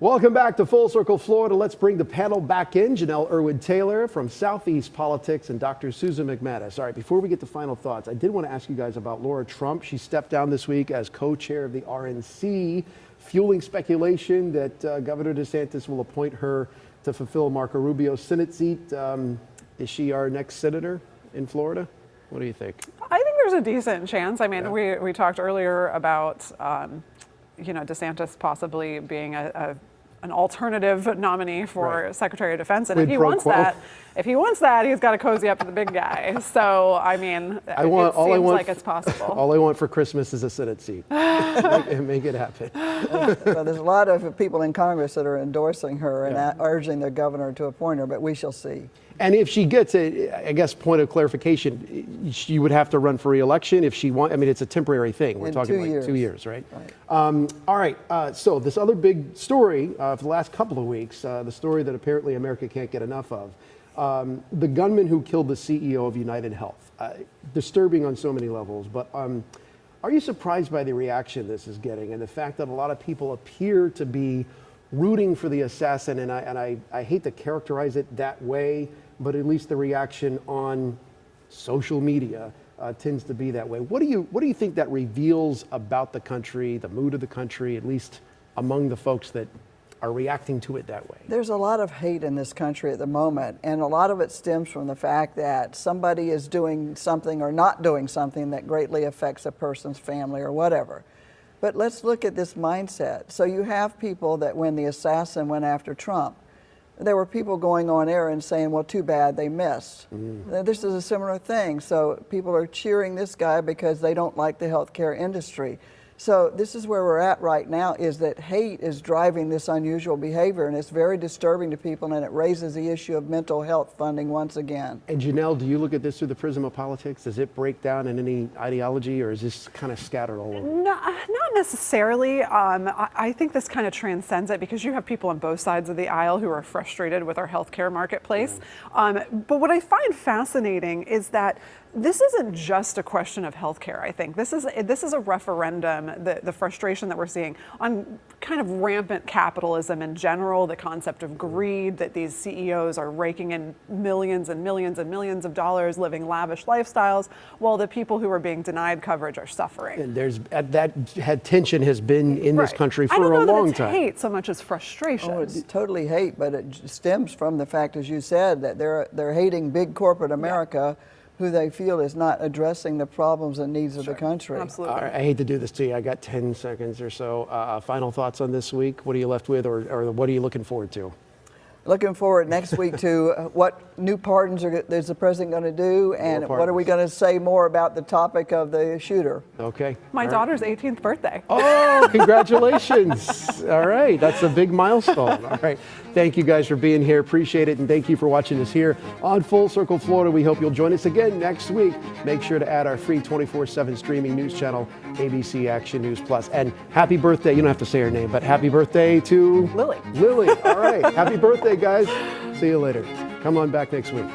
Welcome back to Full Circle Florida. Let's bring the panel back in. Janelle Irwin-Taylor from Southeast Politics and Dr. Susan McManus. All right, before we get to final thoughts, I did want to ask you guys about Laura Trump. She stepped down this week as co-chair of the RNC, fueling speculation that Governor DeSantis will appoint her to fulfill Marco Rubio's Senate seat. Is she our next senator in Florida? What do you think? I think there's a decent chance. I mean, we talked earlier about, DeSantis possibly being an alternative nominee for Secretary of Defense, and if he wants that, he's got to cozy up to the big guy. So, I mean, it seems like it's possible. All I want for Christmas is a Senate seat. Make it happen. Well, there's a lot of people in Congress that are endorsing her and urging their governor to appoint her, but we shall see. And if she gets a, I guess, point of clarification, she would have to run for re-election if she wants. I mean, it's a temporary thing. We're talking like 2 years, right? All right. So this other big story for the last couple of weeks, the story that apparently America can't get enough of, the gunman who killed the CEO of United Health. Disturbing on so many levels. But are you surprised by the reaction this is getting and the fact that a lot of people appear to be rooting for the assassin? And I hate to characterize it that way, but at least the reaction on social media tends to be that way. What do you think that reveals about the country, the mood of the country, at least among the folks that are reacting to it that way? There's a lot of hate in this country at the moment, and a lot of it stems from the fact that somebody is doing something or not doing something that greatly affects a person's family or whatever. But let's look at this mindset. So you have people that when the assassin went after Trump, there were people going on air and saying, well, too bad they missed. This is a similar thing. So people are cheering this guy because they don't like the healthcare industry. So this is where we're at right now, is that hate is driving this unusual behavior, and it's very disturbing to people, and it raises the issue of mental health funding once again. And Janelle, do you look at this through the prism of politics? Does it break down in any ideology, or is this kind of scattered all over? No, not necessarily. I think this kind of transcends it because you have people on both sides of the aisle who are frustrated with our healthcare marketplace. But what I find fascinating is that this isn't just a question of healthcare. I think this is a referendum. The frustration that we're seeing on kind of rampant capitalism in general, the concept of greed, that these CEOs are raking in millions and millions and millions of dollars, living lavish lifestyles, while the people who are being denied coverage are suffering. And that tension has been in this country for a long time. I don't know that it's hate so much as frustration. Oh, it's totally hate, but it stems from the fact, as you said, that they're hating big corporate America, who they feel is not addressing the problems and needs of the country. Absolutely. All right, I hate to do this to you. I got 10 seconds or so. Final thoughts on this week? What are you left with, or what are you looking forward to? Looking forward next week to what new pardons is the president going to do, and what are we going to say more about the topic of the shooter. Okay. My daughter's 18th birthday. Oh, congratulations. All right, that's a big milestone. All right, thank you guys for being here. Appreciate it, and thank you for watching us here on Full Circle Florida. We hope you'll join us again next week. Make sure to add our free 24/7 streaming news channel, ABC Action News Plus. And happy birthday, you don't have to say her name, but happy birthday to Lily. Lily, all right. Happy birthday, guys. See you later. Come on back next week.